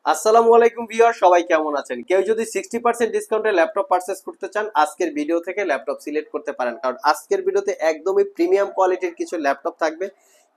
আসসালামু আলাইকুম ভিউয়ার, সবাই কেমন আছেন? কেউ যদি 60% ডিসকাউন্টে ল্যাপটপ পারচেজ করতে চান, আজকের ভিডিও থেকে ল্যাপটপ সিলেক্ট করতে পারেন, কারণ আজকের ভিডিওতে একদমই প্রিমিয়াম কোয়ালিটির কিছু ল্যাপটপ থাকবে।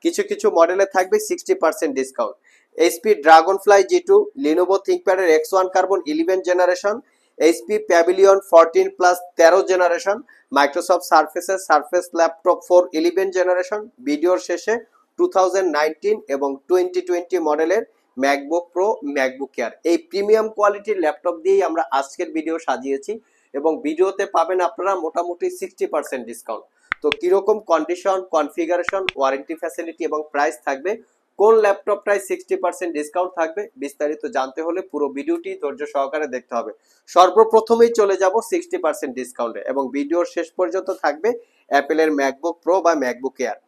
কিছু কিছু মডেলে থাকবে 60% discount. HP Dragonfly G2, Lenovo থিংকপ্যাডের X1 carbon 11 generation, HP Pavilion 14 plus 13 generation, Microsoft সারফেসের সারফেস ল্যাপটপ 4 11 জেনারেশন, ভিডিওর শেষে 2019 এবং 2020 মডেলের ম্যাকবুক প্রো, ম্যাকবুক এয়ার, এই প্রিমিয়াম কোয়ালিটির ল্যাপটপ দিয়েই আমরা আজকের ভিডিও সাজিয়েছি এবং ভিডিওতে পাবেন আপনারা মোটামুটি 60% ডিসকাউন্ট। তো কিরকম কন্ডিশন, কনফিগারেশন, ওয়ারেন্টি ফ্যাসিলিটি এবং প্রাইস থাকবে, কোন ল্যাপটপটায় 60% ডিসকাউন্ট থাকবে, বিস্তারিত জানতে হলে পুরো ভিডিওটি ধৈর্য সহকারে দেখতে হবে। সর্বপ্রথমেই চলে যাব 60% ডিসকাউন্টে এবং ভিডিওর শেষ পর্যন্ত থাকবে অ্যাপেলের ম্যাকবুক প্রো বা ম্যাকবুক এয়ার।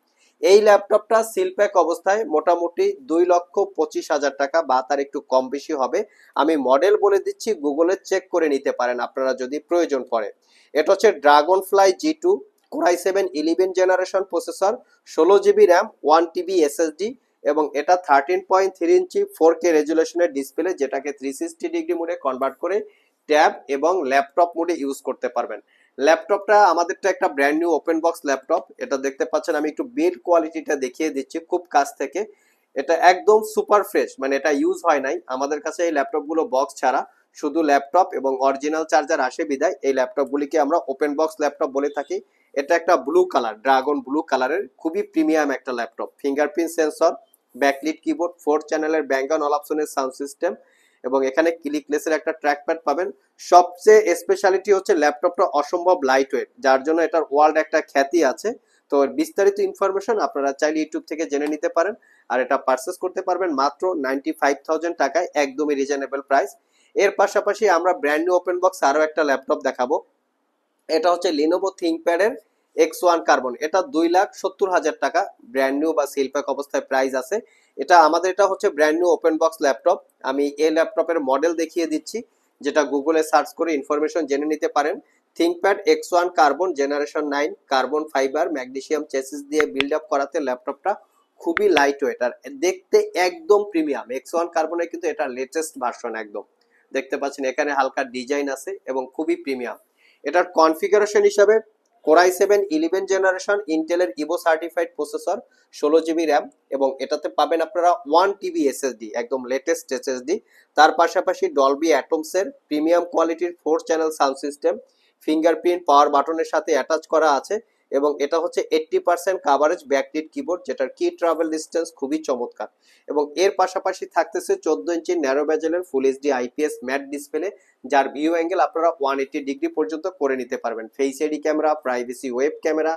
এই ল্যাপটপটা সিল প্যাক অবস্থায় মোটামুটি 2,25,000 টাকা বা তার একটু কম বেশি হবে। আমি মডেল বলে দিচ্ছি, গুগলে চেক করে নিতে পারেন আপনারা যদি প্রয়োজন পড়ে। এটা হচ্ছে Dragonfly G2, core i 7 11 generation processor, 16 GB RAM, 1 TB SSD এবং এটা 13.3 ইঞ্চি 4K রেজুলেশনের ডিসপ্লে, যেটাকে 360 ডিগ্রি মোডে কনভার্ট করে ট্যাব এবং ল্যাপটপ মোডে ইউজ করতে পারবেন। ল্যাপটপটা আমাদেরটা একটা brand new open box laptop. এটা দেখতে পাচ্ছেন, আমি একটু বিল্ড কোয়ালিটিটা দেখিয়ে দিচ্ছি খুব কাছ থেকে। এটা একদম সুপার ফ্রেশ, মানে এটা ইউজ হয় নাই। আমাদের কাছে এই ল্যাপটপগুলো বক্স ছাড়া শুধু ল্যাপটপ এবং অরিজিনাল চার্জার আসে বিদায় এই ল্যাপটপগুলিকে আমরা ওপেন বক্স ল্যাপটপ বলে থাকি। এটা একটা ব্লু কালার, ড্রাগন ব্লু কালারের খুবই প্রিমিয়াম একটা laptop. Fingerprint sensor, backlit keyboard, 4 চ্যানেলের ব্যাঙ্গ অন অপশনের সাউন্ড সিস্টেম এবং এখানে ক্লিকলেসের একটা ট্র্যাকপ্যাড পাবেন। সবচেয়ে স্পেশালিটি হচ্ছে ল্যাপটপটা অসম্ভব লাইট ওয়েট, যার জন্য এটার ওয়ার্ল্ড একটা খ্যাতি আছে। তো বিস্তারিত ইনফরমেশন আপনারা চাইলে ইউটিউব থেকে জেনে নিতে পারেন। আর এটা পারচেস করতে পারবেন মাত্র 95,000 টাকায়, একদমই রিজনেবল প্রাইস। এর পাশাপাশি আমরা ব্র্যান্ড নিউ ওপেন বক্স আরও একটা ল্যাপটপ দেখাবো। এটা হচ্ছে লিনোভো থিংকপ্যাডের X1 কার্বন। এটা 2,70,000 টাকা ব্র্যান্ড নিউ বা সিল প্যাক অবস্থায় প্রাইস আছে। এটা হচ্ছে brand new open box laptop. আমি এই ল্যাপটপের মডেল দেখিয়ে দিচ্ছি, যেটা গুগলে সার্চ করে ইনফরমেশন জেনে নিতে পারেন। ThinkPad X1 carbon generation 9, carbon fibre magnesium chassis দিয়ে বিল্ড আপ করাতে ল্যাপটপটা খুবই লাইট ওয়েট আর দেখতে একদম প্রিমিয়াম। X1 কার্বনের কিন্তু এটা লেটেস্ট ভার্সন একদম। দেখতে পাচ্ছেন এখানে হালকা ডিজাইন আছে এবং খুবই প্রিমিয়াম। এটার কনফিগারেশন হিসাবে কোরাই 7 11 জেনারেশন ইন্টেলের Evo certified processor, 16 GB RAM এবং এটাতে পাবেন আপনারা 1 TB SSD, একদম লেটেস্ট SSD। তার পাশাপাশি ডলবি অ্যাটমসের প্রিমিয়াম কোয়ালিটির 4 channel sound system, fingerprint power বাটনের সাথে অ্যাটাচ করা আছে এবং এটা হচ্ছে 80% কাভারেজ ব্যাকলিট কিবোর্ড, যেটার কি ট্রাভেল ডিস্টেন্স খুবই চমৎকার। এবং এর পাশাপাশি থাকতেছে 14 ইঞ্চি ন্যারো ব্যাজেলের full HD IPS matte display, যার ভিউ অ্যাঙ্গেল আপনারা 180 ডিগ্রি পর্যন্ত করে নিতে পারবেন। Face ID camera, privacy web camera,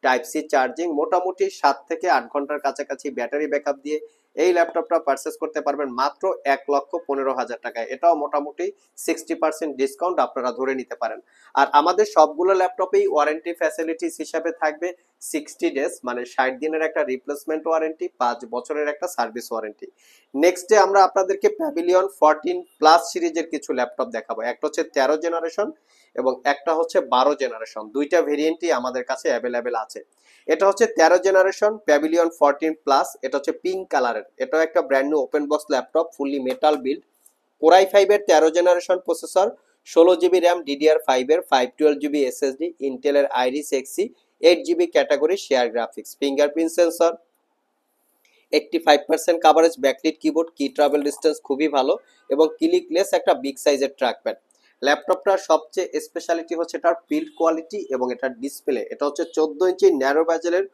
type C charging, মোটামুটি 7 থেকে 8 ঘন্টার কাছাকাছি ব্যাটারি ব্যাকআপ দিয়ে এই ল্যাপটপটা পারচেস করতে পারবেন মাত্র 1,15,000 টাকায়। এটাও মোটামুটি 60% ডিসকাউন্ট আপনারা ধরে নিতে পারেন। আর আমাদের সবগুলো ল্যাপটপেই ওয়ারেন্টি ফ্যাসিলিটিস হিসাবে থাকবে 60 ডেজ, মানে 60 দিনের একটা রিপ্লেসমেন্ট ওয়ারেন্টি, 5 বছরের একটা সার্ভিস ওয়ারেন্টি। নেক্সটে আমরা আপনাদেরকে প্যাভিলিয়ন 14 প্লাস সিরিজের কিছু ল্যাপটপ দেখাবো। একটা হচ্ছে 13 জেনারেশন এবং একটা হচ্ছে 12 জেনারেশন, দুইটা ভেরিয়েন্টই আমাদের কাছে অ্যাভেলেবেল আছে। এটা হচ্ছে 13 জেনারেশন প্যাভিলিয়ন 14 প্লাস। এটা হচ্ছে পিঙ্ক কালারের। এটাও একটা brand new open box laptop, fully metal build. Core i 5 এর 13 generation processor, 16 GB RAM DDR5 এর, 512 GB SSD, ইন্টেলের iris Xe, 8 GB category share graphics, fingerprint sensor, 85% coverage backlit keyboard, key travel distance খুবই ভালো এবং clickless একটা big সাইজের trackpad. ল্যাপটপটার সবচেয়ে speciality হচ্ছে এটার বিল্ড কোয়ালিটি এবং এটার ডিসপ্লে। এটা হচ্ছে 14 inch narrow ব্যাজেলের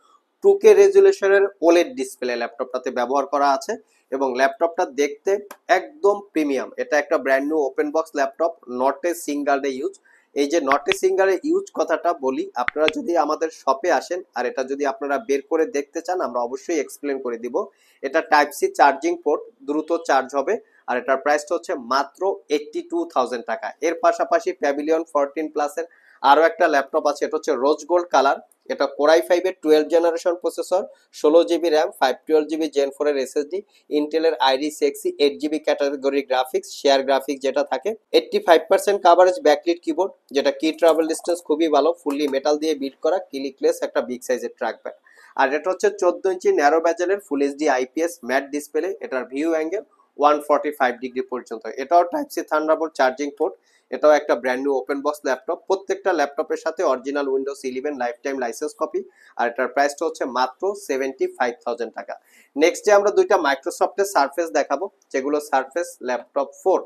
2K রেজুলেশনের OLED display ল্যাপটপটাতে ব্যবহার করা আছে এবং ল্যাপটপটা দেখতে একদম প্রিমিয়াম। এটা একটা brand new open box laptop, not a single day use. এই যে not a single day use কথাটা বলি, আপনারা যদি আমাদের শপে আসেন আর এটা যদি আপনারা বের করে দেখতে চান, আমরা অবশ্যই এক্সপ্লেন করে দিব। এটা টাইপ সি চার্জিং পোর্ট, দ্রুত চার্জ হবে আর এটার প্রাইসটা হচ্ছে মাত্র 82,000 টাকা। এর পাশাপাশি প্যাভিলিয়ন 14 প্লাসের আরও একটা ল্যাপটপ আছে, এটা হচ্ছে রোজ গোল্ড কালার। এটা কোরাই 5 এর 12 generation processor, 16 GB RAM, 512 GB Gen 4 এর SSD, ইন্টেলের iris Xe, 8 GB category graphics, share graphics যেটা থাকে, 85% কাভারেজ ব্যাকলিট কিবোর্ড, যেটা কি ট্রাভেল ডিস্টেন্স খুবই ভালো, ফুললি মেটাল দিয়ে বিল্ড করা, ক্লিকলেস একটা বিগ সাইজের ট্র্যাকপ্যাড। আর এটা হচ্ছে 14 ইঞ্চি ন্যারো ব্যাজেলের full HD IPS matte display. এটার ভিউ অ্যাঙ্গেল 145 ডিগ্রি পর্যন্ত। এটাও type C Thunderbolt charging port. এটাও একটা brand new open box laptop. প্রত্যেকটা ল্যাপটপের সাথে original Windows 11 lifetime licence copy. আর এটার প্রাইসটা হচ্ছে মাত্র 75,000 টাকা। নেক্সট আমরা দুইটা মাইক্রোসফটের সারফেস দেখাবো, যেগুলো সারফেস ল্যাপটপ 4।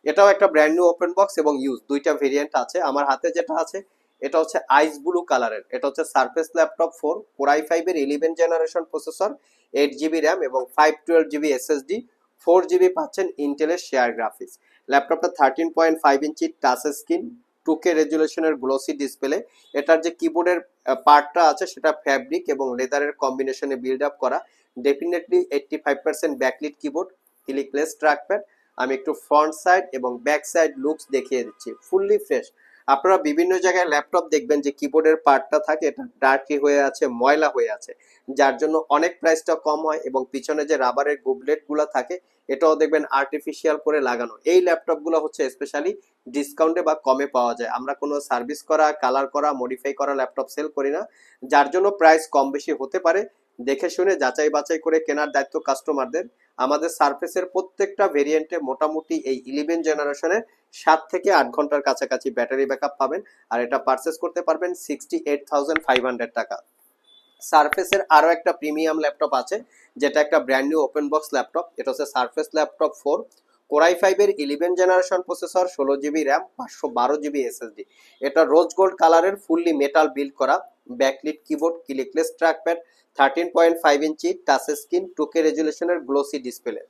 এটাও একটা ব্র্যান্ড নিউ ওপেন বক্স এবং ইউজ, দুইটা ভেরিয়েন্ট আছে। আমার হাতে যেটা আছে এটা হচ্ছে আইস ব্লু কালারের। এটা হচ্ছে সারফেস ল্যাপটপ 4, কোর i5 এর 11 জেনারেশন প্রসেসর, 8 জিবি র্যাম এবং 512 জিবি এসএসডি, 4 জিবি পাচ্ছেন ইন্টেলের শেয়ার গ্রাফিক্স। ল্যাপটপটা 13.5 ইঞ্চি টাচ স্ক্রিন, 2K রেজুলেশনের গ্লোসি ডিসপ্লে। এটার যে কিবোর্ডের পার্টটা আছে সেটা ফ্যাব্রিক এবং লেদারের কম্বিনেশনে বিল্ড আপ করা। Definitely 85% backlit keyboard, clickless trackpad. আমি একটু ফ্রন্ট সাইড এবং ব্যাক সাইড লুকস দেখিয়ে দিচ্ছি, ফুললি ফ্রেশ। আপনারা বিভিন্ন জায়গায় ল্যাপটপ দেখবেন যে কিবোর্ডের পার্টটা থাকে এটা ডার্টি হয়ে আছে, ময়লা হয়ে আছে, যার জন্য অনেক প্রাইসটা কম হয়। এবং পিছনে যে রাবারের গুবলেট গুলো থাকে এটাও দেখবেন আর্টিফিশিয়াল করে লাগানো। এই ল্যাপটপ গুলো হচ্ছে স্পেশালি ডিসকাউন্টে বা কমে পাওয়া যায়। আমরা কোনো সার্ভিস করা, কালার করা, মডিফাই করা ল্যাপটপ সেল করি না, যার জন্য প্রাইস কম বেশি হতে পারে। দেখে শুনে যাচাই বাছাই করে কেনার দায়িত্ব কাস্টমারদের। আমাদের সারফেসের প্রত্যেকটা ভেরিয়েন্টে মোটামুটি এই 11 জেনারেশনের 7 থেকে 8 ঘন্টার কাছাকাছি ব্যাটারি ব্যাকআপ পাবেন। আর এটা পারচেস করতে পারবেন 68,500 টাকা। সারফেসের আরো একটা প্রিমিয়াম ল্যাপটপ আছে, যেটা একটা brand new open box laptop. এটা হচ্ছে সারফেস ল্যাপটপ 4, কোর i5 এর 11 generation processor, 16 GB RAM, 512 GB SSD. এটা রোজ গোল্ড কালারের ফুললি মেটাল বিল্ড করা, backlit keyboard, clickless trackpad, 13.5 inch touch screen, 2K রেজুলেশনের গ্লোসি ডিসপ্লে।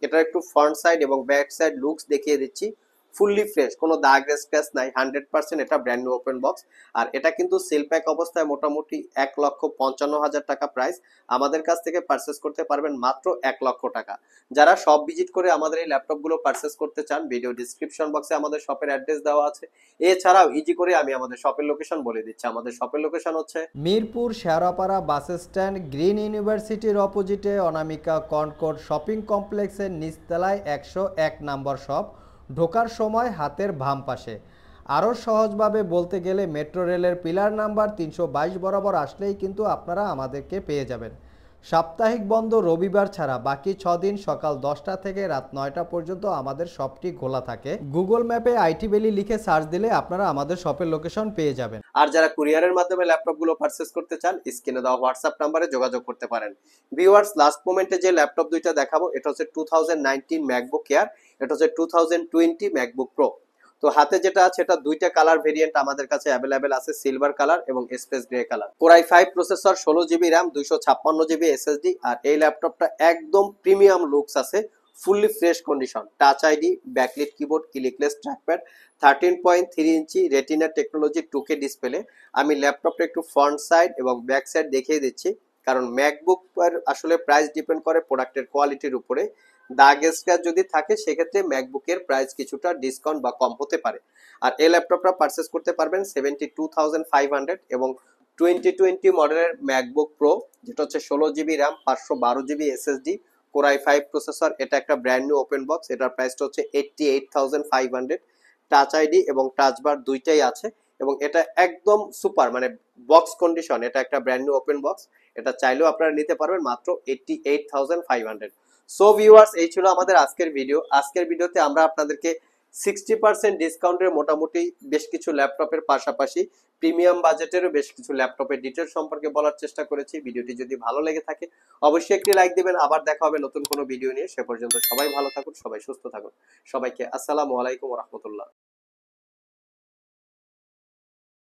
এটার একটু ফ্রন্ট সাইড এবং ব্যাক সাইড লুকস দেখিয়ে দিচ্ছি, ফুললি ফ্রেশ, কোনো দাগ স্ক্র্যাচ নাই, 100% এটা ব্র্যান্ড নিউ ওপেন বক্স। আর এটা কিন্তু সেল প্যাক অবস্থায় মোটামুটি 1,55,000 টাকা প্রাইস। আমাদের কাছ থেকে পারচেস করতে পারবেন মাত্র 1,00,000 টাকা। যারা শপ ভিজিট করে আমাদের এই ল্যাপটপগুলো পারচেস করতে চান, ভিডিও ডিসক্রিপশন বক্সে আমাদের শপের অ্যাড্রেস দেওয়া আছে। এছাড়াও ইজি করে আমি আমাদের শপের লোকেশন বলে দিচ্ছি। আমাদের শপের লোকেশন হচ্ছে Mirpur Shewrapara bus stand, green ইউনিভার্সিটির অপোজিটে অনামিকা কনকর্ড শপিং কমপ্লেক্সের নিচতলায় 101 নম্বর শপ। ঢোকার সময় হাতের বাম পাশে। আরও সহজভাবে বলতে গেলে মেট্রো রেলের পিলার নাম্বার 322 বরাবর আসলেই কিন্তু আপনারা আমাদেরকে পেয়ে যাবেন। সাপ্তাহিক বন্ধ রবিবার ছাড়া বাকি 6 দিন সকাল 10টা থেকে রাত 9টা পর্যন্ত আমাদের শপটি খোলা থাকে। গুগল ম্যাপে আইটি ভ্যালি লিখে সার্চ দিলে আপনারা আমাদের শপের লোকেশন পেয়ে যাবেন। আর যারা কুরিয়ারের মাধ্যমে ল্যাপটপগুলো পারচেস করতে চান, স্ক্রিনে দেওয়া হোয়াটসঅ্যাপ নাম্বারে যোগাযোগ করতে পারেন। ভিউয়ার্স, লাস্ট মোমেন্টে যে ল্যাপটপ দুইটা দেখাবো এটা হচ্ছে 2019 ম্যাকবুক এয়ার, এটা হচ্ছে 2020 ম্যাকবুক প্রো। তো হাতে যেটা আছে এটা দুইটা কালার ভেরিয়েন্ট আমাদের কাছে অ্যাভেলেবেল আছে, সিলভার কালার এবং space grey colour. Core i5 processor, 16 GB RAM, 256 GB SSD. আর এই ল্যাপটপটা একদম প্রিমিয়াম লুকস আছে, fully fresh condition, touch ID, backlit keyboard, clickless trackpad, 13.3 inch retina technology 2K display. আমি ল্যাপটপটা একটু ফ্রন্ট সাইড এবং ব্যাক সাইড দেখিয়ে দিচ্ছি, কারণ ম্যাকবুক আসলে প্রাইস ডিপেন্ড করে প্রোডাক্টের কোয়ালিটির উপরে। দাগ স্ক্র্যাচ যদি থাকে সেক্ষেত্রে ম্যাকবুকের প্রাইস কিছুটা ডিসকাউন্ট বা কম হতে পারে। আর এই ল্যাপটপটা পারচেস করতে পারবেন 72,500 এবং 2020 মডেলের ম্যাকবুক প্রো, যেটা হচ্ছে 16 GB RAM, 512 GB SSD, core i5 processor. এটা একটা ব্র্যান্ড নিউ ওপেন বক্স, এটার প্রাইসটা হচ্ছে 88,500। টাচ আইডি এবং টাচ বার দুইটাই আছে এবং এটা একদম সুপার, মানে বক্স কন্ডিশন। এটা একটা ব্র্যান্ড নিউ ওপেন বক্স, এটা চাইলেও আপনারা নিতে পারবেন মাত্র 88,500। সো ভিউয়ার্স, এই ছিল আমাদের আজকের ভিডিও। আজকের ভিডিওতে আমরা আপনাদেরকে 60% ডিসকাউন্টের মোটামুটি বেশ কিছু ল্যাপটপের পাশাপাশি প্রিমিয়াম বাজেটেরও বেশ কিছু ল্যাপটপের ডিটেল সম্পর্কে বলার চেষ্টা করেছি। ভিডিওটি যদি ভালো লেগে থাকে অবশ্যই একটি লাইক দিবেন। আবার দেখা হবে নতুন কোনো ভিডিও নিয়ে। সে পর্যন্ত সবাই ভালো থাকুন, সবাই সুস্থ থাকুন। সবাইকে আসসালামু আলাইকুম ওয়া রাহমাতুল্লাহ।